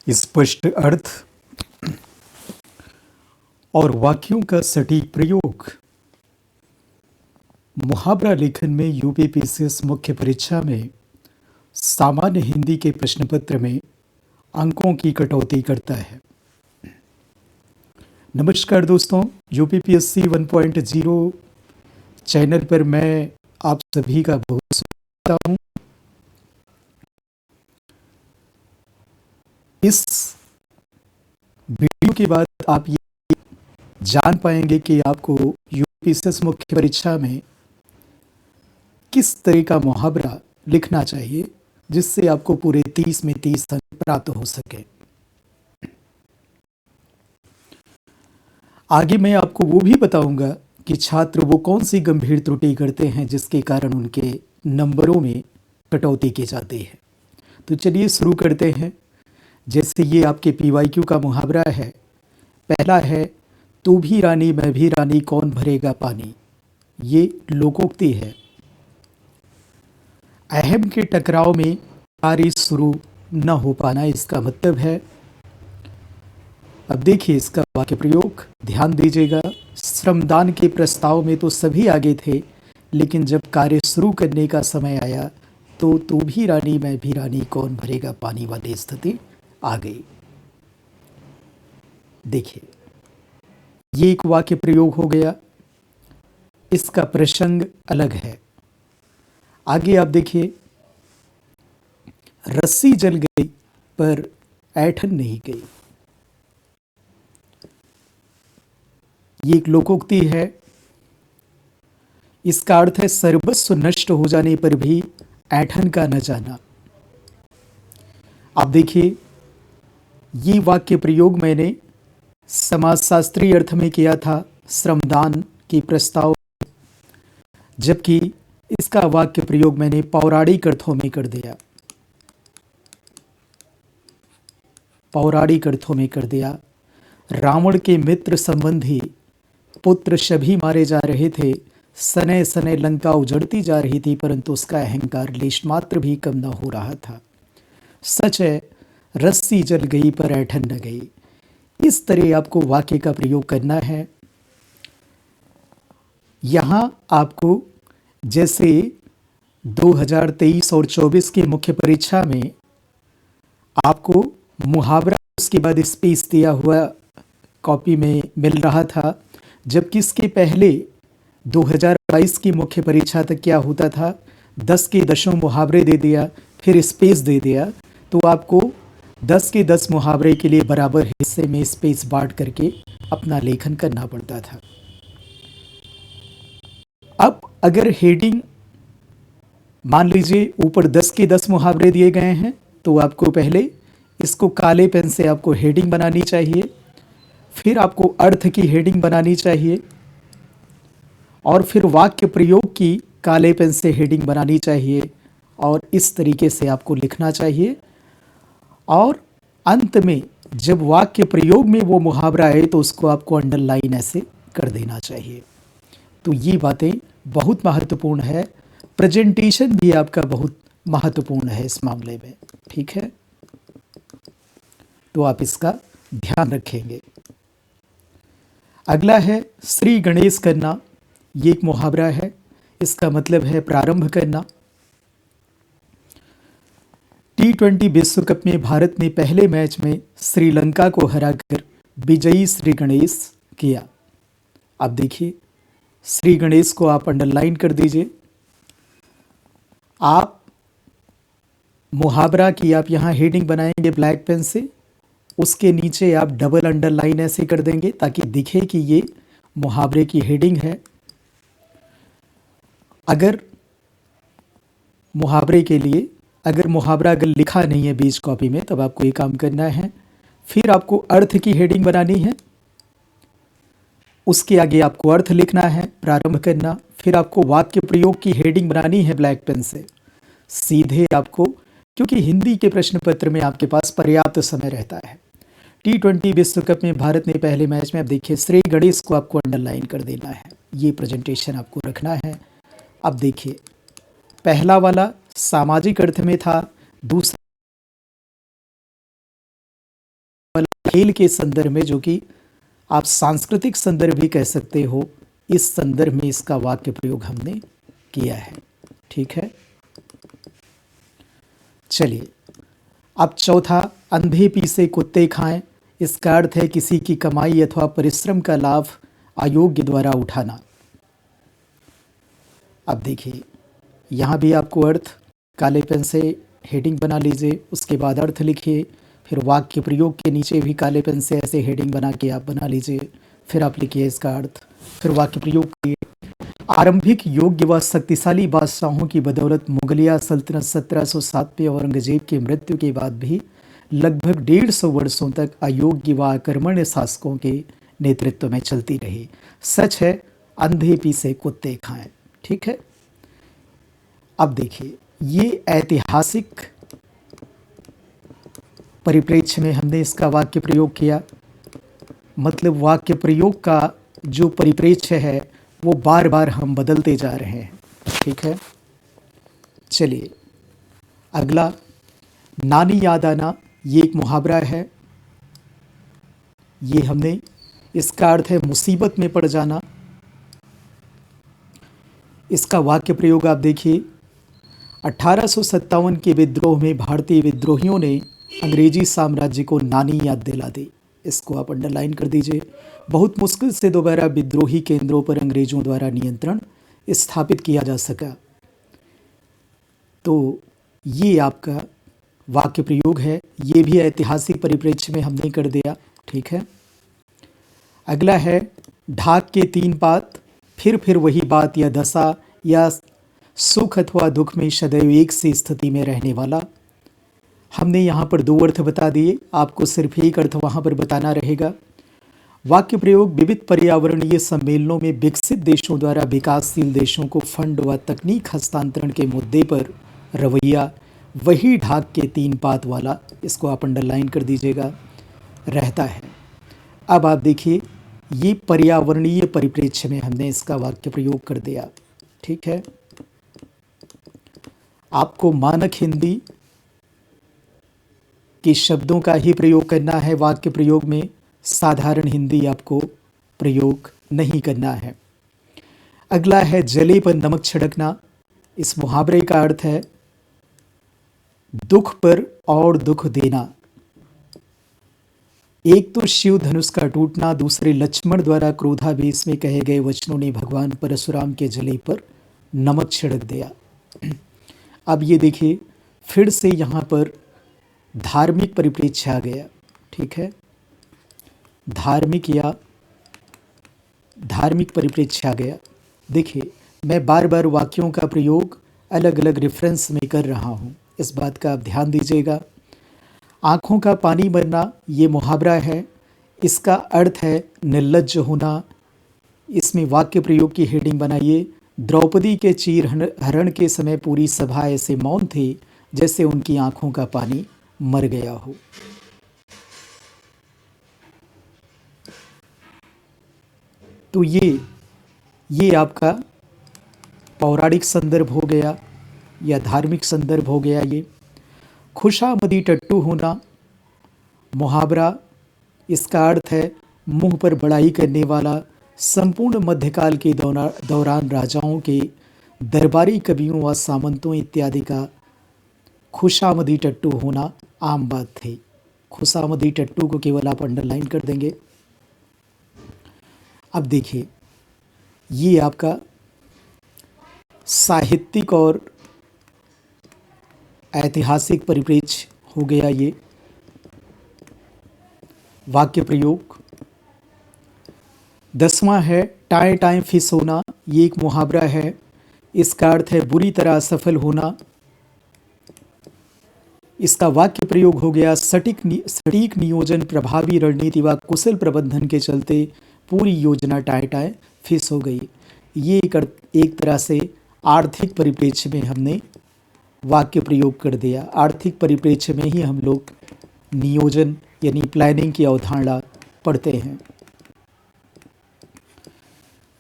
स्पष्ट अर्थ और वाक्यों का सटीक प्रयोग। मुहावरा लेखन में यूपीपीसीएस मुख्य परीक्षा में सामान्य हिंदी के प्रश्न पत्र में अंकों की कटौती करता है। नमस्कार दोस्तों, यूपीपीएससी 1.0 चैनल पर मैं आप सभी का बहुत स्वागत करता हूं। इस वीडियो के बाद आप ये जान पाएंगे कि आपको यूपीपीसीएस मुख्य परीक्षा में किस तरह का मुहावरा लिखना चाहिए जिससे आपको पूरे 30 में 30 अंक प्राप्त हो सके। आगे मैं आपको वो भी बताऊंगा कि छात्र वो कौन सी गंभीर त्रुटि करते हैं जिसके कारण उनके नंबरों में कटौती की जाती है। तो चलिए शुरू करते हैं। जैसे ये आपके पीवाईक्यू का मुहावरा है। पहला है, तू भी रानी मैं भी रानी कौन भरेगा पानी। ये लोकोक्ति है। अहम के टकराव में कार्य शुरू न हो पाना इसका मतलब है। अब देखिए इसका वाक्य प्रयोग, ध्यान दीजिएगा। श्रमदान के प्रस्ताव में तो सभी आगे थे, लेकिन जब कार्य शुरू करने का समय आया तो तू भी रानी मैं भी रानी कौन भरेगा पानी वाली स्थिति आ गई। देखिए ये एक वाक्य प्रयोग हो गया। इसका प्रसंग अलग है। आगे आप देखिए, रस्सी जल गई पर ऐठन नहीं गई। ये एक लोकोक्ति है। इसका अर्थ है सर्वस्व नष्ट हो जाने पर भी ऐठन का न जाना। आप देखिए ये वाक्य प्रयोग मैंने समाजशास्त्रीय अर्थ में किया था, श्रमदान के प्रस्ताव, जबकि इसका वाक्य प्रयोग मैंने पौराणिक अर्थों में कर दिया। पौराणिक अर्थों में कर दिया। रावण के मित्र संबंधी पुत्र सभी मारे जा रहे थे। सने सने लंका उजड़ती जा रही थी, परंतु उसका अहंकार लेश मात्र भी कम न हो रहा था। सच है, रस्सी जल गई पर ऐठन न गई। इस तरह आपको वाक्य का प्रयोग करना है। यहाँ आपको जैसे 2023 और 24 की मुख्य परीक्षा में आपको मुहावरा उसके बाद स्पेस दिया हुआ कॉपी में मिल रहा था, जबकि इसके पहले 2022 की मुख्य परीक्षा तक क्या होता था, 10 के 10 मुहावरे दे दिया, फिर स्पेस दे दिया, तो आपको 10 के 10 मुहावरे के लिए बराबर हिस्से में स्पेस बांट करके अपना लेखन करना पड़ता था। अब अगर हेडिंग मान लीजिए ऊपर 10 के 10 मुहावरे दिए गए हैं, तो आपको पहले इसको काले पेन से आपको हेडिंग बनानी चाहिए, फिर आपको अर्थ की हेडिंग बनानी चाहिए, और फिर वाक्य प्रयोग की काले पेन से हेडिंग बनानी चाहिए, और इस तरीके से आपको लिखना चाहिए। और अंत में जब वाक्य प्रयोग में वो मुहावरा आए तो उसको आपको अंडरलाइन ऐसे कर देना चाहिए। तो ये बातें बहुत महत्वपूर्ण है। प्रेजेंटेशन भी आपका बहुत महत्वपूर्ण है इस मामले में, ठीक है। तो आप इसका ध्यान रखेंगे। अगला है श्री गणेश करना। ये एक मुहावरा है। इसका मतलब है प्रारंभ करना। T20 विश्व कप में भारत ने पहले मैच में श्रीलंका को हराकर विजयी श्री गणेश किया। अब देखिए श्री गणेश को आप अंडरलाइन कर दीजिए। आप मुहावरा की आप यहाँ हेडिंग बनाएंगे ब्लैक पेन से, उसके नीचे आप डबल अंडरलाइन ऐसे कर देंगे ताकि दिखे कि ये मुहावरे की हेडिंग है। अगर मुहावरे के लिए अगर मुहावरा अगर लिखा नहीं है बीच कॉपी में, तब आपको ये काम करना है। फिर आपको अर्थ की हेडिंग बनानी है, उसके आगे आपको अर्थ लिखना है, प्रारंभ करना। फिर आपको वाक्य प्रयोग की हेडिंग बनानी है ब्लैक पेन से सीधे आपको, क्योंकि हिंदी के प्रश्न पत्र में आपके पास पर्याप्त समय रहता है। T20 विश्व कप में भारत ने पहले मैच में, अब देखिए श्री गणेश को आपको अंडरलाइन कर देना है। ये प्रेजेंटेशन आपको रखना है। अब देखिए पहला वाला सामाजिक अर्थ में था, दूसरा खेल के संदर्भ में, जो कि आप सांस्कृतिक संदर्भ भी कह सकते हो, इस संदर्भ में इसका वाक्य प्रयोग हमने किया है। ठीक है, चलिए अब चौथा, अंधे पीसे कुत्ते खाएं। इसका अर्थ है किसी की कमाई अथवा परिश्रम का लाभ अयोग्य द्वारा उठाना। अब देखिए, यहाँ भी आपको अर्थ काले पेन से हेडिंग बना लीजिए, उसके बाद अर्थ लिखिए, फिर वाक्य प्रयोग के नीचे भी काले पेन से ऐसे हेडिंग बना के आप बना लीजिए, फिर आप लिखिए इसका अर्थ, फिर वाक्य प्रयोग करिए। आरंभिक योग्य व शक्तिशाली बादशाहों की बदौलत मुगलिया सल्तनत 1707 में औरंगजेब की मृत्यु के बाद भी लगभग 150 वर्षों तक अयोग्य व आक्रमण्य शासकों के नेतृत्व में चलती रही। सच है, अंधे पीसे कुत्ते खाएं। ठीक है, अब देखिए, ये ऐतिहासिक परिप्रेक्ष्य में हमने इसका वाक्य प्रयोग किया। मतलब वाक्य प्रयोग का जो परिप्रेक्ष्य है वो बार बार हम बदलते जा रहे हैं। ठीक है, चलिए अगला, नानी याद आना। ये एक मुहावरा है, ये हमने, इसका अर्थ है मुसीबत में पड़ जाना। इसका वाक्य प्रयोग आप देखिए, 1857 के विद्रोह में भारतीय विद्रोहियों ने अंग्रेजी साम्राज्य को नानी याद दिला दी। इसको आप अंडरलाइन कर दीजिए। बहुत मुश्किल से दोबारा विद्रोही केंद्रों पर अंग्रेजों द्वारा नियंत्रण स्थापित किया जा सका। तो ये आपका वाक्य प्रयोग है, ये भी ऐतिहासिक परिप्रेक्ष्य में हमने कर दिया। ठीक है, अगला है, ढाक के 3 पात, फिर वही बात या दशा या सुख अथवा दुख में सदैव एक सी स्थिति में रहने वाला। हमने यहाँ पर 2 अर्थ बता दिए, आपको सिर्फ एक अर्थ वहाँ पर बताना रहेगा। वाक्य प्रयोग, विविध पर्यावरणीय सम्मेलनों में विकसित देशों द्वारा विकासशील देशों को फंड व तकनीक हस्तांतरण के मुद्दे पर रवैया वही ढाक के 3 पात वाला, इसको आप अंडरलाइन कर दीजिएगा, रहता है। अब आप देखिए, ये पर्यावरणीय परिप्रेक्ष्य में हमने इसका वाक्य प्रयोग कर दिया। ठीक है, आपको मानक हिंदी के शब्दों का ही प्रयोग करना है वाक्य प्रयोग में, साधारण हिंदी आपको प्रयोग नहीं करना है। अगला है, जले पर नमक छिड़कना। इस मुहावरे का अर्थ है दुख पर और दुख देना। एक तो शिव धनुष का टूटना, दूसरे लक्ष्मण द्वारा क्रोधावेश में कहे गए वचनों ने भगवान परशुराम के जले पर नमक छिड़क दिया। अब ये देखिए, फिर से यहाँ पर धार्मिक परिप्रेक्ष्य आ गया। ठीक है, धार्मिक परिप्रेक्ष्य आ गया। देखिए, मैं बार बार वाक्यों का प्रयोग अलग अलग रेफरेंस में कर रहा हूँ, इस बात का आप ध्यान दीजिएगा। आँखों का पानी भरना, ये मुहावरा है, इसका अर्थ है निर्लज्ज होना। इसमें वाक्य प्रयोग की हेडिंग बनाइए, द्रौपदी के चीर हरण के समय पूरी सभा ऐसे मौन थी जैसे उनकी आँखों का पानी मर गया हो। तो ये आपका पौराणिक संदर्भ हो गया या धार्मिक संदर्भ हो गया। ये खुशामदी टट्टू होना मुहावरा, इसका अर्थ है मुंह पर बड़ाई करने वाला। संपूर्ण मध्यकाल के दौरान राजाओं के दरबारी कवियों व सामंतों इत्यादि का खुशामदी टट्टू होना आम बात थी। खुशामदी टट्टू को केवल आप अंडरलाइन कर देंगे। अब देखिए, ये आपका साहित्यिक और ऐतिहासिक परिप्रेक्ष्य हो गया। ये वाक्य प्रयोग। 10वां है, टाएं टाएं फिस होना। ये एक मुहावरा है, इसका अर्थ है बुरी तरह असफल होना। इसका वाक्य प्रयोग हो गया, सटीक नियोजन, प्रभावी रणनीति व कुशल प्रबंधन के चलते पूरी योजना टाएं टाएं फिस हो गई। ये एक तरह से आर्थिक परिप्रेक्ष्य में हमने वाक्य प्रयोग कर दिया। आर्थिक परिप्रेक्ष्य में ही हम लोग नियोजन यानी प्लानिंग की अवधारणा पढ़ते हैं।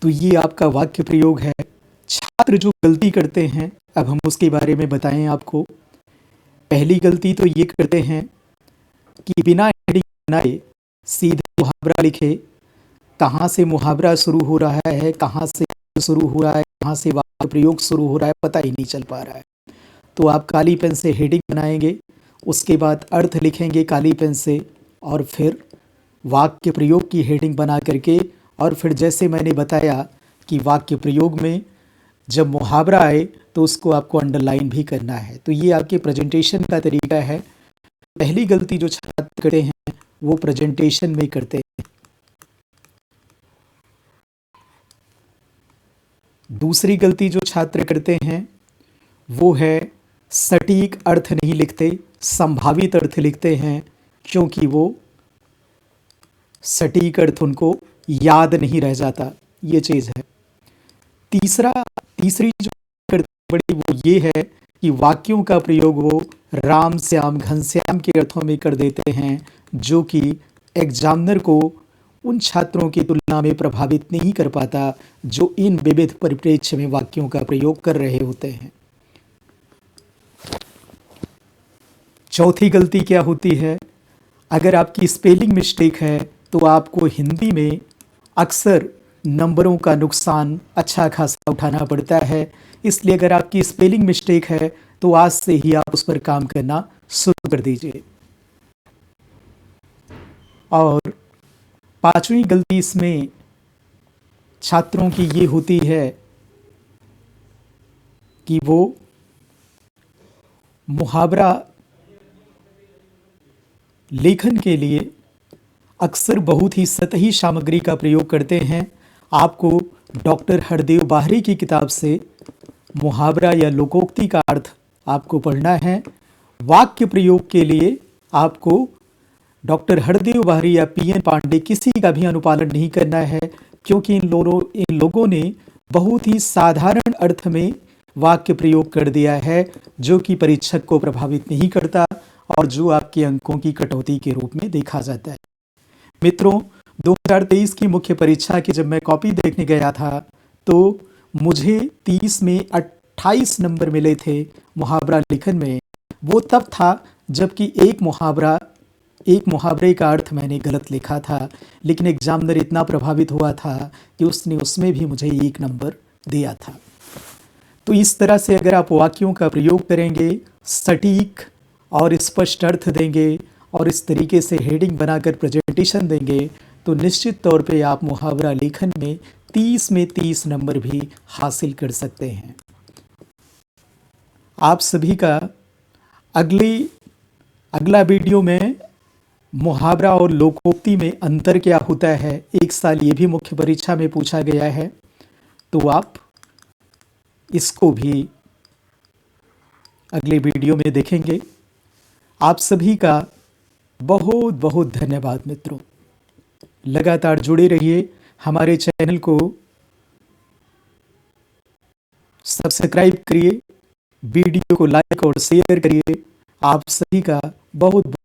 तो ये आपका वाक्य प्रयोग है। छात्र जो गलती करते हैं, अब हम उसके बारे में बताएं आपको। पहली गलती तो ये करते हैं कि बिना हेडिंग बनाए सीधे मुहावरा लिखे। कहाँ से मुहावरा शुरू हो रहा है, कहाँ से शुरू हो रहा है, कहाँ से वाक्य प्रयोग शुरू हो रहा है, पता ही नहीं चल पा रहा है। तो आप काली पेन से हेडिंग बनाएंगे, उसके बाद अर्थ लिखेंगे काली पेन से, और फिर वाक्य प्रयोग की हेडिंग बना करके, और फिर जैसे मैंने बताया कि वाक्य प्रयोग में जब मुहावरा आए तो उसको आपको अंडरलाइन भी करना है। तो ये आपके प्रेजेंटेशन का तरीका है। पहली गलती जो छात्र करते हैं वो प्रेजेंटेशन में करते हैं। दूसरी गलती जो छात्र करते हैं वो है सटीक अर्थ नहीं लिखते, संभावित अर्थ लिखते हैं, क्योंकि वो सटीक अर्थ उनको याद नहीं रह जाता, ये चीज़ है। तीसरी जो करते बड़ी वो ये है कि वाक्यों का प्रयोग वो राम श्याम घनश्याम के अर्थों में कर देते हैं, जो कि एग्जामिनर को उन छात्रों की तुलना में प्रभावित नहीं कर पाता जो इन विविध परिप्रेक्ष्य में वाक्यों का प्रयोग कर रहे होते हैं। चौथी गलती क्या होती है, अगर आपकी स्पेलिंग मिस्टेक है तो आपको हिंदी में अक्सर नंबरों का नुकसान अच्छा खासा उठाना पड़ता है। इसलिए अगर आपकी स्पेलिंग मिस्टेक है तो आज से ही आप उस पर काम करना शुरू कर दीजिए। और पांचवी गलती इसमें छात्रों की ये होती है कि वो मुहावरा लेखन के लिए अक्सर बहुत ही सतही सामग्री का प्रयोग करते हैं। आपको डॉक्टर हरदेव बाहरी की किताब से मुहावरा या लोकोक्ति का अर्थ आपको पढ़ना है। वाक्य प्रयोग के लिए आपको डॉक्टर हरदेव बाहरी या पीएन पांडे किसी का भी अनुपालन नहीं करना है, क्योंकि इन लोगों ने बहुत ही साधारण अर्थ में वाक्य प्रयोग कर दिया है, जो कि परीक्षक को प्रभावित नहीं करता और जो आपके अंकों की कटौती के रूप में देखा जाता है। मित्रों, 2023 की मुख्य परीक्षा की जब मैं कॉपी देखने गया था तो मुझे 30 में 28 नंबर मिले थे मुहावरा लेखन में। वो तब था जबकि एक मुहावरे का अर्थ मैंने गलत लिखा था, लेकिन एग्जामिनर इतना प्रभावित हुआ था कि उसने उसमें भी मुझे 1 नंबर दिया था। तो इस तरह से अगर आप वाक्यों का प्रयोग करेंगे, सटीक और स्पष्ट अर्थ देंगे और इस तरीके से हेडिंग बनाकर प्रेजेंटेशन देंगे, तो निश्चित तौर पे आप मुहावरा लेखन में 30 में 30 नंबर भी हासिल कर सकते हैं। आप सभी का अगला वीडियो में मुहावरा और लोकोक्ति में अंतर क्या होता है, एक साल ये भी मुख्य परीक्षा में पूछा गया है, तो आप इसको भी अगले वीडियो में देखेंगे। आप सभी का बहुत बहुत धन्यवाद मित्रों। लगातार जुड़े रहिए, हमारे चैनल को सब्सक्राइब करिए, वीडियो को लाइक और शेयर करिए। आप सभी का बहुत